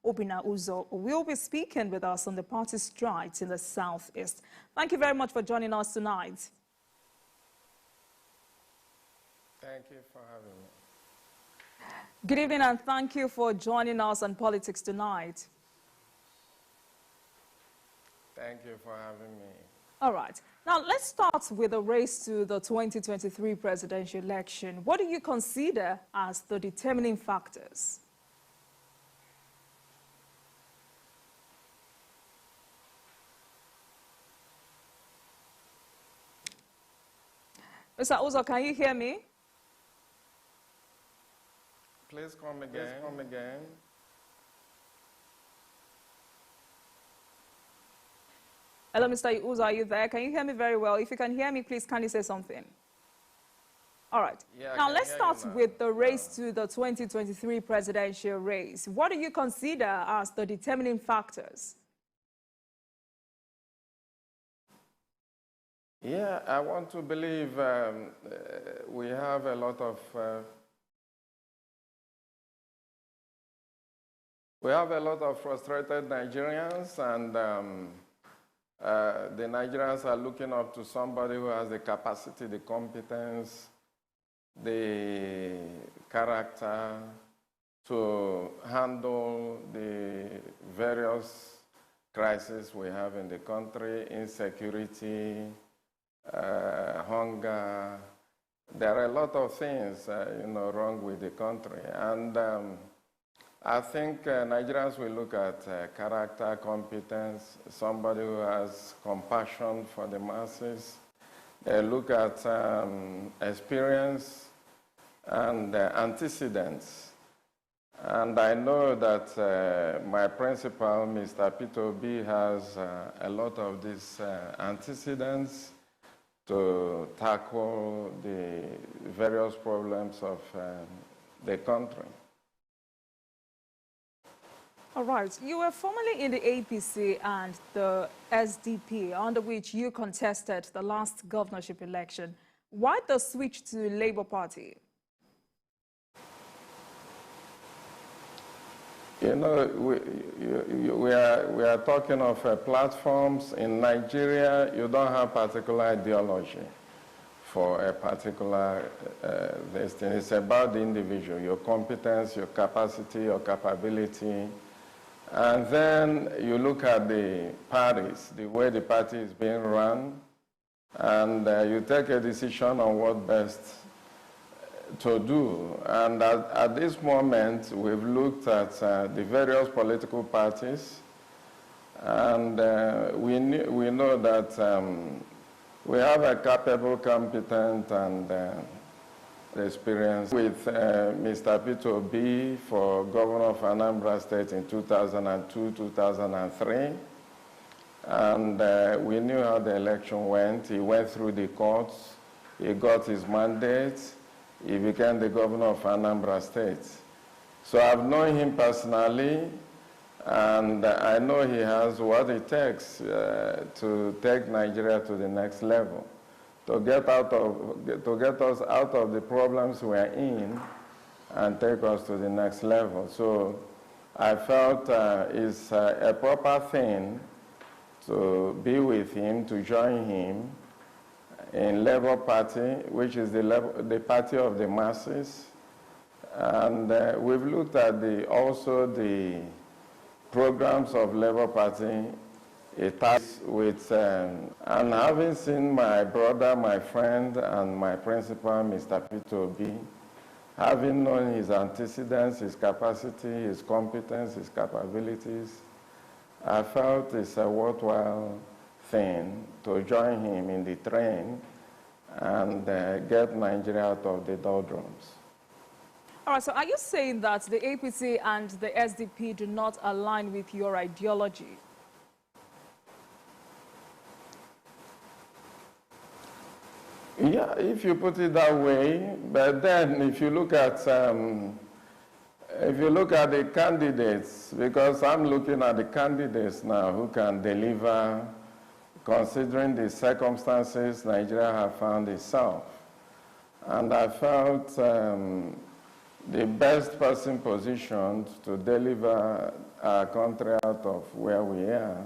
Obinna Uzor, will be speaking with us on the party strides in the Southeast. Thank you very much for joining us tonight. Thank you for having me. Good evening, and thank you for joining us on Politics Tonight. Thank you for having me. All right. Now, let's start with the race to the 2023 presidential election. What do you consider as the determining factors? Mr. Uzor, can you hear me? Please come again. Hello, Mr. Uzor, are you there? Can you hear me very well? If you can hear me, please kindly say something. All right. Yeah, now, let's start with the race to the 2023 presidential race. What do you consider as the determining factors? Yeah, I want to believe we have a lot of frustrated Nigerians, and the Nigerians are looking up to somebody who has the capacity, the competence, the character to handle the various crises we have in the country, insecurity, hunger. There are a lot of things wrong with the country, and I think Nigerians will look at character, competence, somebody who has compassion for the masses. They look at experience and antecedents. And I know that my principal, Mr. Peter Obi, has a lot of these antecedents to tackle the various problems of the country. All right. You were formerly in the APC and the SDP, under which you contested the last governorship election. Why the switch to Labour Party? You know, we are talking of platforms. In Nigeria, you don't have particular ideology for a particular thing. It's about the individual, your competence, your capacity, your capability. And then you look at the parties, the way the party is being run, and you take a decision on what best to do. And at this moment, we've looked at the various political parties, and we know that we have a capable, competent, and experience with Mr. Peter Obi for governor of Anambra State in 2002, 2003. And we knew how the election went. He went through the courts. He got his mandate. He became the governor of Anambra State. So I've known him personally, and I know he has what it takes to take Nigeria to the next level, to get us out of the problems we're in and take us to the next level. So I felt it's a proper thing to be with him, to join him in Labour Party, which is the party of the masses. And we've looked at also the programs of Labour Party. It has with, and having seen my brother, my friend, and my principal, Mr. Peter Obi, having known his antecedents, his capacity, his competence, his capabilities, I felt it's a worthwhile thing to join him in the train and get Nigeria out of the doldrums. All right, so are you saying that the APC and the SDP do not align with your ideology? Yeah, if you put it that way, but then if you look at the candidates, because I'm looking at the candidates now who can deliver, considering the circumstances Nigeria have found itself, and I felt the best person positioned to deliver our country out of where we are,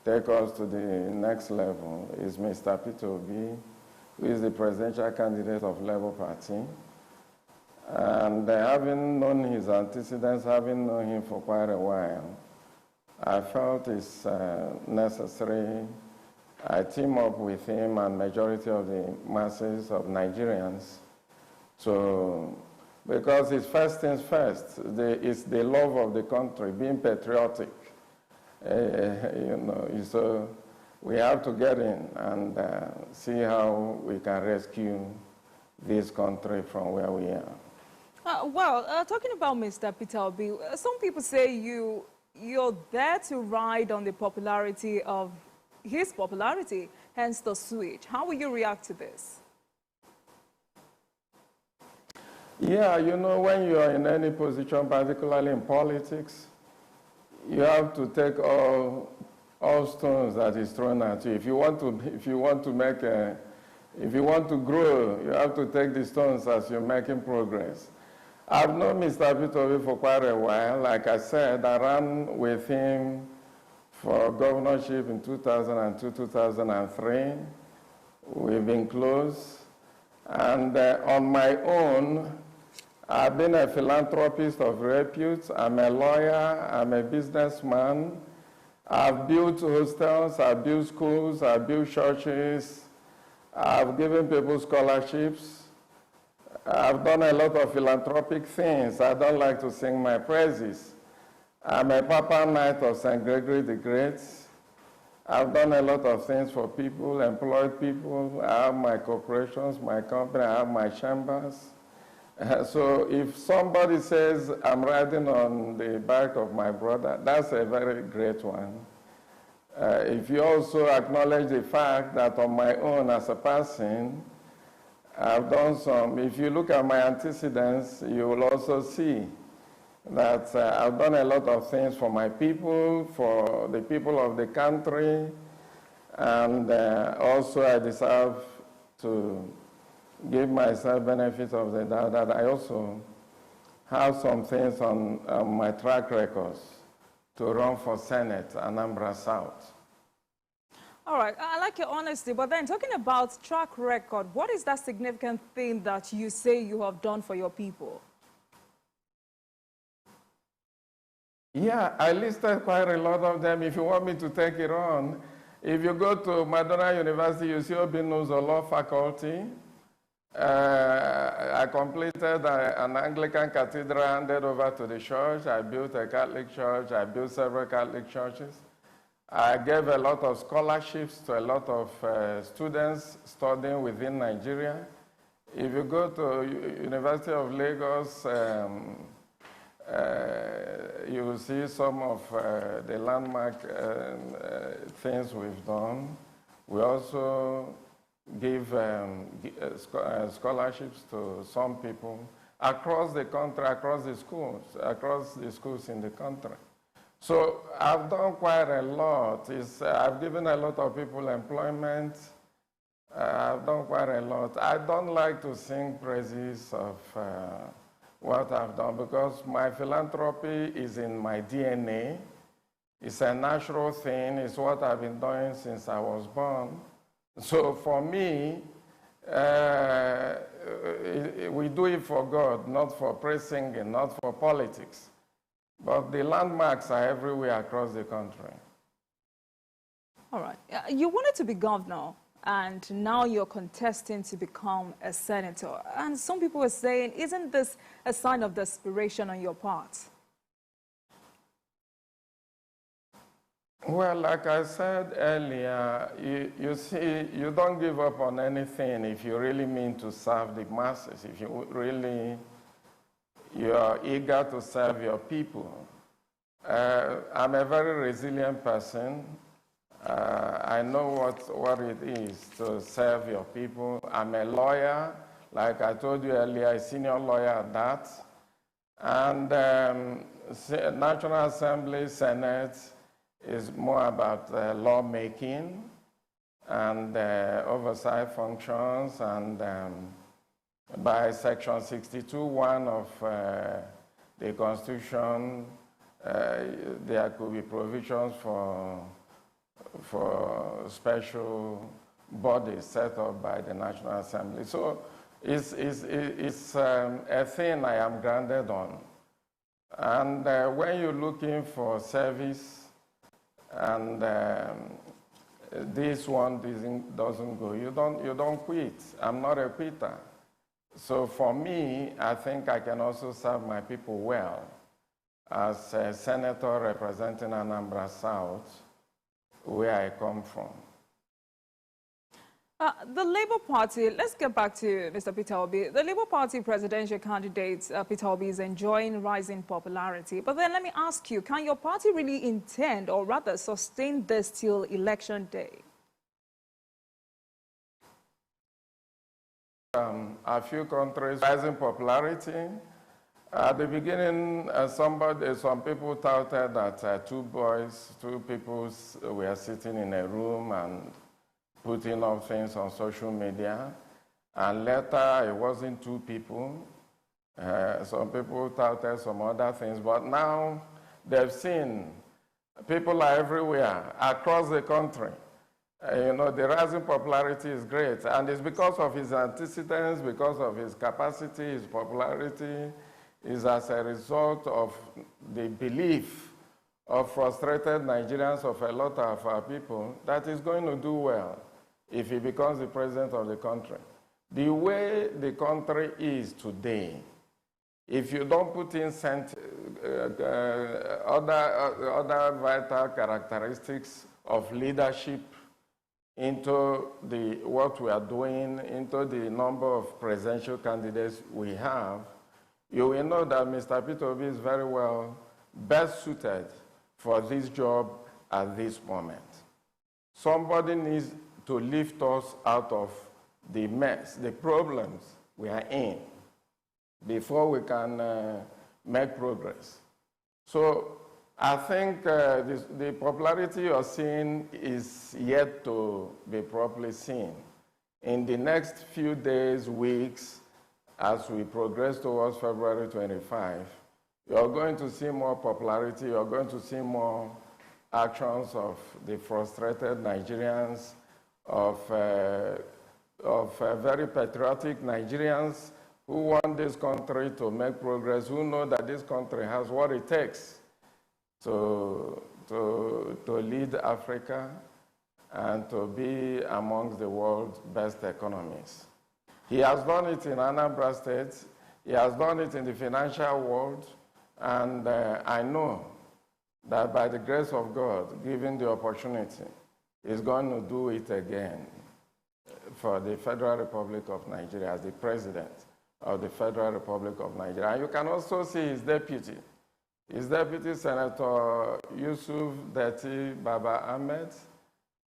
take us to the next level, is Mr. Peter Obi, who is the presidential candidate of Labour Party. And having known his antecedents, having known him for quite a while, I felt it's necessary I team up with him and majority of the masses of Nigerians because it's first things first. It's the love of the country, being patriotic. So we have to get in and see how we can rescue this country from where we are. Talking about Mr. Peter Obi, some people say you're there to ride on the popularity of his popularity, hence the switch. How will you react to this? Yeah, when you are in any position, particularly in politics, you have to take all stones that is thrown at you. If you want to grow, you have to take the stones as you're making progress. I've known Mr. Peter Obi for quite a while. Like I said, I ran with him for governorship in 2002, 2003. We've been close. And on my own, I've been a philanthropist of repute. I'm a lawyer. I'm a businessman. I've built hostels. I've built schools. I've built churches. I've given people scholarships. I've done a lot of philanthropic things. I don't like to sing my praises. I'm a Papa Knight of St. Gregory the Great. I've done a lot of things for people, employed people. I have my corporations, my company, I have my chambers. So if somebody says I'm riding on the back of my brother, that's a very great one. If you also acknowledge the fact that on my own as a person, I've done some, if you look at my antecedents, you will also see that I've done a lot of things for my people, for the people of the country, and also I deserve to give myself benefit of the doubt that I also have some things on my track records to run for Senate, Anambra South. All right, I like your honesty, but then talking about track record, what is that significant thing that you say you have done for your people? Yeah, I listed quite a lot of them. If you want me to take it on, if you go to Madonna University, you see Obinna Uzor Law Faculty. I completed an Anglican cathedral handed over to the church. I built a Catholic church. I built several Catholic churches. I gave a lot of scholarships to a lot of students studying within Nigeria. If you go to University of Lagos, you will see some of the landmark things we've done. We also give scholarships to some people across the country, across the schools in the country. So I've done quite a lot. I've given a lot of people employment. I've done quite a lot. I don't like to sing praises of what I've done because my philanthropy is in my DNA. It's a natural thing. It's what I've been doing since I was born. So for me, we do it for God, not for praise singing, not for politics. But the landmarks are everywhere across the country. All right. You wanted to be governor, and now you're contesting to become a senator. And some people are saying, isn't this a sign of desperation on your part? Well, like I said earlier, you see, you don't give up on anything if you really mean to serve the masses, if you really are eager to serve your people. I'm a very resilient person. I know what it is to serve your people. I'm a lawyer, like I told you earlier, a senior lawyer at that. And National Assembly, Senate is more about lawmaking and oversight functions and By Section 62(1) of the Constitution, there could be provisions for special bodies set up by the National Assembly. So it's a thing I am grounded on. And when you're looking for service and this one doesn't go, you don't quit. I'm not a quitter. So for me, I think I can also serve my people well as a senator representing Anambra South, where I come from. The Labour Party, let's get back to Mr. Peter Obi. The Labour Party presidential candidate, Peter Obi, is enjoying rising popularity. But then let me ask you, can your party really intend, or rather sustain this till election day? A few countries rising popularity. At the beginning, some people touted that two people were sitting in a room and putting up things on social media. And later, it wasn't two people. Some people touted some other things. But now, they've seen people are everywhere, across the country. You know, the rising popularity is great. And it's because of his antecedents, because of his capacity, his popularity, is as a result of the belief of frustrated Nigerians, of a lot of our people, that he's going to do well if he becomes the president of the country. The way the country is today, if you don't put in other vital characteristics of leadership into what we are doing, into the number of presidential candidates we have, you will know that Mr. Peter Obi is very well best suited for this job at this moment. Somebody needs to lift us out of the mess, the problems we are in, before we can make progress. So I think the popularity you're seeing is yet to be properly seen. In the next few days, weeks, as we progress towards February 25, you're going to see more popularity, you're going to see more actions of the frustrated Nigerians, of very patriotic Nigerians who want this country to make progress, who know that this country has what it takes to lead Africa and to be amongst the world's best economies. He has done it in Anambra State, he has done it in the financial world, and I know that by the grace of God, given the opportunity, he's going to do it again for the Federal Republic of Nigeria as the president of the Federal Republic of Nigeria. And you can also see his deputy Senator Yusuf Deti Baba Ahmed.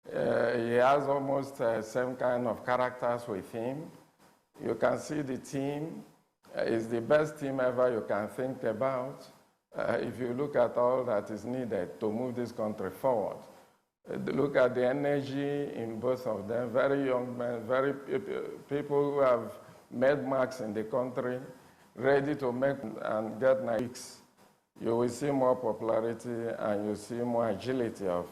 He has almost the same kind of characters with him. You can see the team. It's the best team ever you can think about if you look at all that is needed to move this country forward. Look at the energy in both of them, very young men, people who have made marks in the country, ready to make and get nice. You will see more popularity and you see more agility of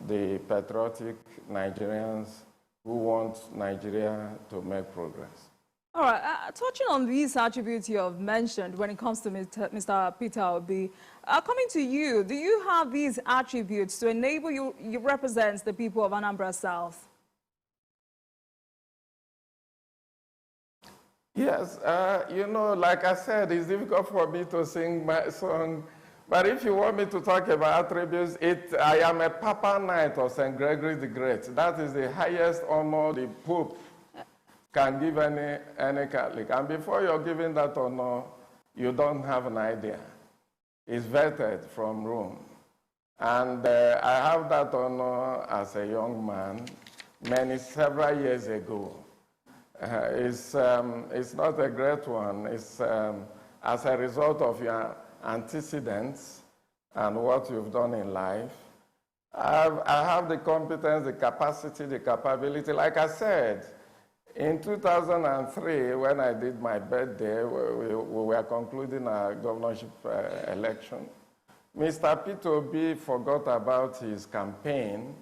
the patriotic Nigerians who want Nigeria to make progress. All right, touching on these attributes you have mentioned when it comes to Mr. Peter Obi, coming to you, do you have these attributes to enable you represent the people of Anambra South? Yes, you know, like I said, it's difficult for me to sing my song, but if you want me to talk about attributes, I am a Papa Knight of St. Gregory the Great. That is the highest honor the Pope can give any Catholic. And before you're given that honor, you don't have an idea. It's vetted from Rome. And I have that honor as a young man, several years ago. It's not a great one. It's as a result of your antecedents and what you've done in life. I have the competence, the capacity, the capability. Like I said, In 2003, when I did my birthday, we were concluding our governorship election. Mr. Peter Obi forgot about his campaign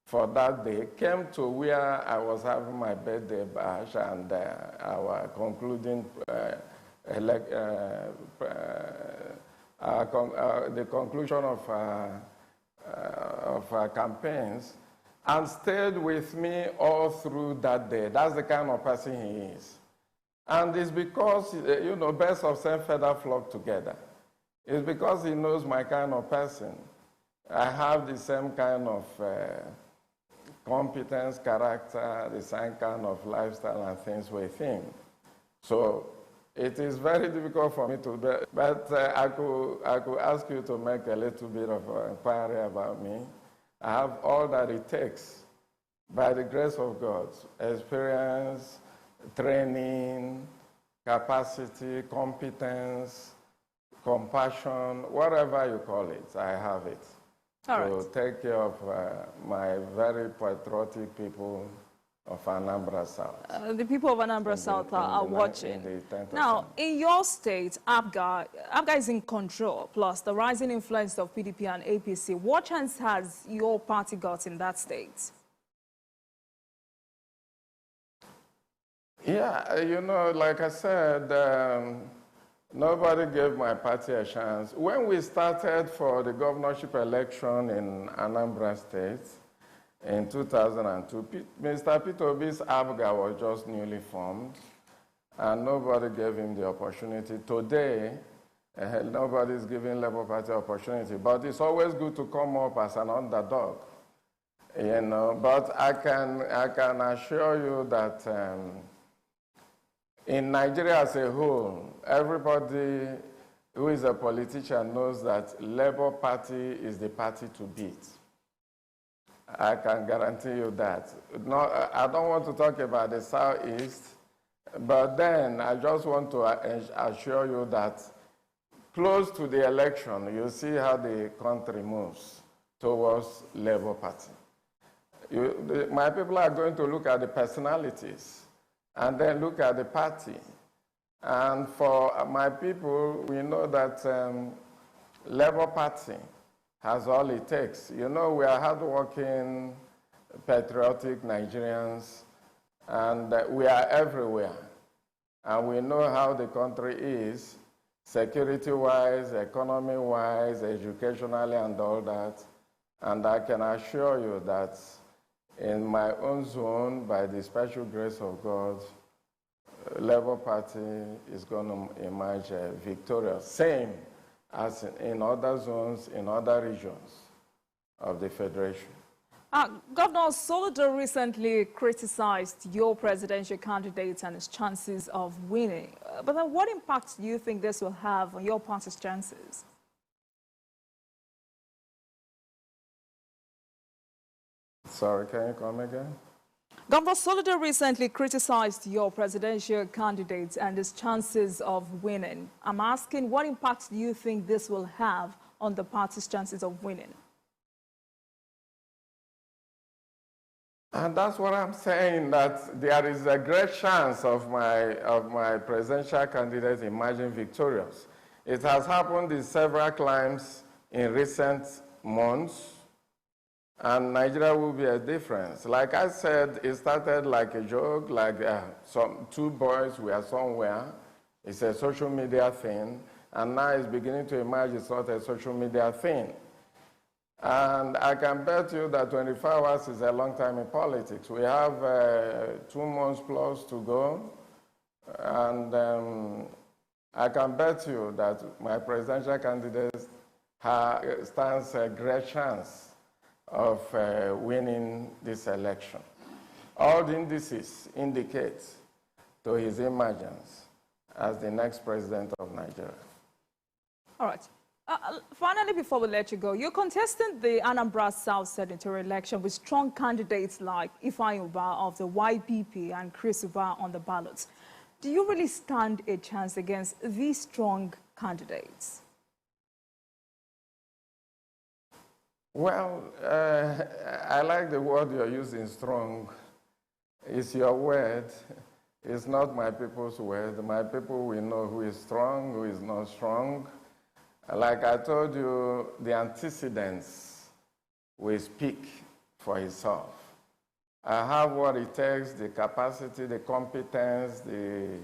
for that day, came to where I was having my birthday bash and our concluding the conclusion of our campaigns, and stayed with me all through that day. That's the kind of person he is. And it's because, you know, birds of same feather flock together. It's because he knows my kind of person. I have the same kind of competence, character, the same kind of lifestyle and things with him. So it is very difficult for me to do, but I could ask you to make a little bit of inquiry about me. I have all that it takes, by the grace of God: experience, training, capacity, competence, compassion, whatever you call it, I have it. To take care of my very patriotic people of Anambra South. The people of Anambra South are watching. Now, in your state, ABGA is in control, plus the rising influence of PDP and APC. What chance has your party got in that state? Yeah, you know, like I said, nobody gave my party a chance. When we started for the governorship election in Anambra State in 2002, Mr. Peter Obi's ABGA was just newly formed, and nobody gave him the opportunity. Today, nobody's giving Labour Party opportunity, but it's always good to come up as an underdog, you know. But I can assure you that in Nigeria as a whole, everybody who is a politician knows that Labour Party is the party to beat. I can guarantee you that. No, I don't want to talk about the Southeast, but then I just want to assure you that close to the election, you see how the country moves towards Labour Party. My people are going to look at the personalities and then look at the party. And for my people, we know that Labour Party has all it takes. You know, we are hardworking, patriotic Nigerians, and we are everywhere. And we know how the country is, security-wise, economy-wise, educationally, and all that. And I can assure you that in my own zone, by the special grace of God, Labour Party is going to emerge victorious. Same as in other zones, in other regions of the Federation. Governor Soludo recently criticized your presidential candidate and his chances of winning. But then what impact do you think this will have on your party's chances? Sorry, can you come again? Governor Soludo recently criticized your presidential candidate and his chances of winning. I'm asking, what impact do you think this will have on the party's chances of winning? And that's what I'm saying, that there is a great chance of my presidential candidate emerging victorious. It has happened in several climes in recent months, and Nigeria will be a difference. Like I said, it started like a joke, like two boys were somewhere. It's a social media thing, and now it's beginning to emerge it's not a social media thing. And I can bet you that 24 hours is a long time in politics. We have 2 months plus to go, and I can bet you that my presidential candidate stands a great chance of winning this election. All the indices indicate to his emergence as the next president of Nigeria. All right. Finally, before we let you go, you're contesting the Anambra South Senatorial election with strong candidates like Ifeanyi Ubah of the YPP and Chris Ubah on the ballots. Do you really stand a chance against these strong candidates? Well, I like the word you're using, strong. It's your word. It's not my people's word. My people will know who is strong, who is not strong. Like I told you, the antecedents will speak for itself. I have what it takes, the capacity, the competence, the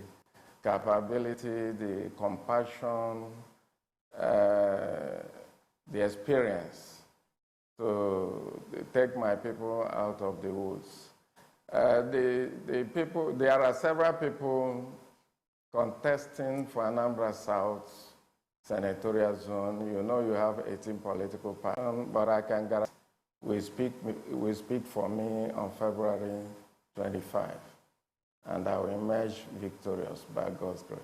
capability, the compassion, the experience to take my people out of the woods. There are several people contesting for Anambra South Senatorial Zone. You know you have 18 political parties, but I can guarantee will speak for me on February 25, and I will emerge victorious by God's grace.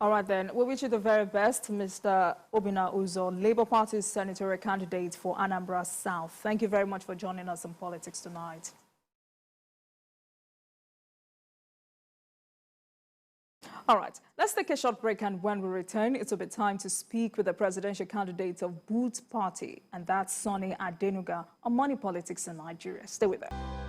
All right, then. We wish you the very best, Mr. Obinna Uzor, Labour Party's senatorial candidate for Anambra South. Thank you very much for joining us in politics tonight. All right, let's take a short break, and when we return, it will be time to speak with the presidential candidate of Booth Party, and that's Sonny Adenuga, on money politics in Nigeria. Stay with us.